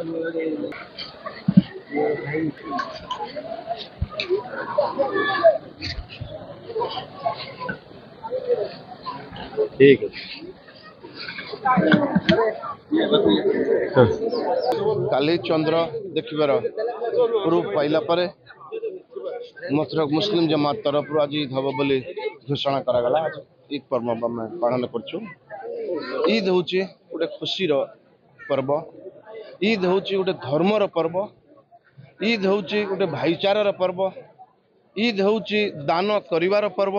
ठीक है। काली चंद्र देखिबार प्रूफ पाइला परे मुस्लिम जमात तरफ आज ईद हम बोली घोषणा करागला। ईद पर्व आम पालन करछू। ईद हूँ गोटे खुशी पर्व। ईद हूँ गोटे धर्मर पर्व। ईद हूँ गोटे भाईचारार पर्व। ईद हूँ दान करिवार पर्व।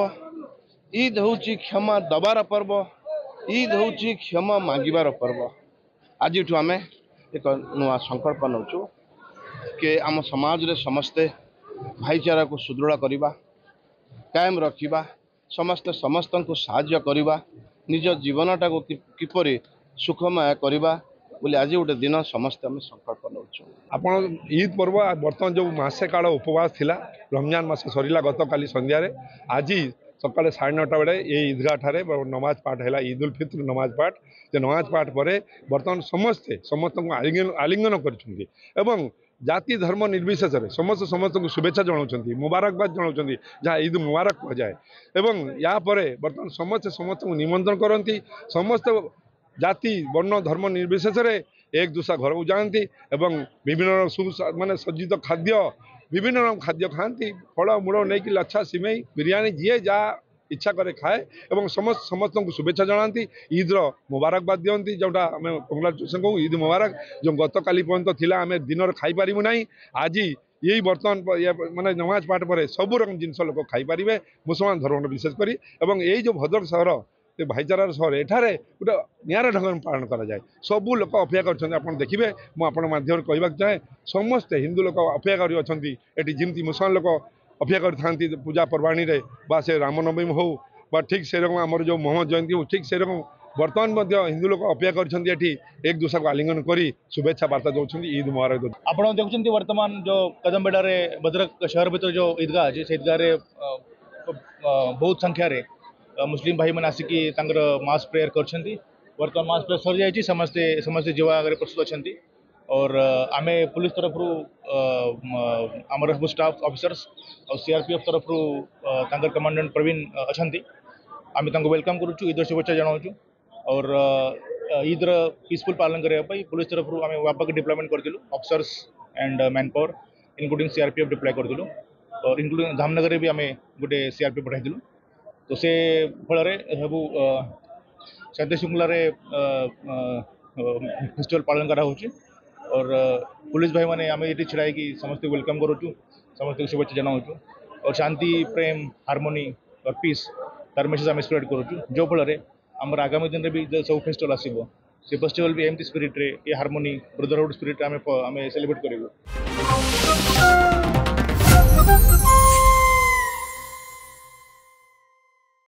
ईद हूँ क्षमा दबार पर्व। ईद हूँ क्षमा मागिबार पर्व। आज आम एक नुआ संकल्प नौचु कि आम समाज रे समस्ते भाईचारा को सुदृढ़ करवा, कायम रखा, समस्ते समस्त को साहाय्य करवा, निज जीवनटा को किपरि सुखमय करवा बोली आज गोटे दिन समस्ते आम संकल्प नौचु। आपण ईद पर्व बर्तमान जो मासे काल उपवास थिला, रमजान मास सरीला गत काली संध्यारे। आज सकाଳେ 9:30 बेले ये ईदगाह ठारे नमाज पाठ है, ईद उल फित्र नमाज पाठ। जे नमाज पाठ पर बर्तमान समस्ते समस्त आलिंगन कर जाति धर्म निर्विशेष समस्त समस्त को शुभेच्छा जनाऊँ, मुबारकबाद जनाऊँ, जहाँ ईद मुबारक कहुए। एवं या परे बर्तमान समस्ते समस्त को निमंत्रण करती। समस्त जाति वर्ण धर्म निर्विशेष एक दूसरा घर को जाती एवं विभिन्न माने सज्जित खाद्य विभिन्न खाद्य खाती। फल मूल नहीं कि लच्छा सिमेई बिरियानी जी जहाँ इच्छा करे खाए एवं समस्त समस्त को शुभेच्छा जनाती। ईद्र मुबारकबाद दिखती, जोटा आम कंग्राचुलेसन कहूँ ईद मुबारक। जो गत काली पर्यंत थिला आम दिन खाई पारू ना, आज यही बर्तमान माने नमाज पाठ पर सबू रकम जिनस लोक खाईपारे मुसलमान धर्म विशेषकर। यही जो भद्रक सहर भाईचारार सहर एठारे गोटे निरा ढंग पालन कराए। सबू लोक अपेक्षा कर देखिए। मुझे कहवाक चाहे समस्ते हिंदू लोक अपेक्षा कर जमी मुसलमान लोक अपेक्षा कर पूजा पर्वाणी बा से रामनवमी हो बा ठीक से रकम आमर जो मोहम्मद जयंती हो ठीक से रकम बर्तमान हिंदू लोक अपेक्षा कर एक दूसरा को आलिंगन कर शुभेच्छा वार्ता दौरान ईद मुबारक दौर। आप देखुं वर्तमान जो कदमबेड़े भद्रक शहर भर जो ईदगाह अच्छे से ईदगाह बहुत संख्यार मुस्लिम भाई मैंने आसिकी मास प्रेयर कर वर्तमान मास प्रेयर सरी जाइए। समस्ते समस्ते जीवा प्रस्तुत अच्छा और आम पुलिस तरफ आमर सब स्टाफ ऑफिसर्स और सीआरपीएफ तरफ कमांडेंट प्रवीण अच्छा आम वेलकम करुँ, ईद शुभेच्छा जनाऊँ और ईद्र पीसफुल पालन करने पुलिस तरफ आम व्यापक डिप्लॉयमेंट करूँ। Officers and man power including CRPF deploy करूँ और इनक्लूडिंग धामनगर भी आम गोटे सीआरपीएफ पठाइलु। तो से फल सबू शांति श्रृंखला फेस्टिवल पालन करा और पुलिस भाई मैंने आम ये छिड़ा कि समस्त वेलकम करुँ, समस्त को शुभेच्छा जनाऊँ और शांति प्रेम हार्मोनी और पीस तार मेसेज आम स्प्रेड करुँ। जो फल आमर आगामी दिन में भी सब फेस्टिवल आसो से फेस्टिवल भी एमती स्पिरिट रे ये हार्मोनी ब्रदरहुड स्पिरिट आम सेलिब्रेट करूँ।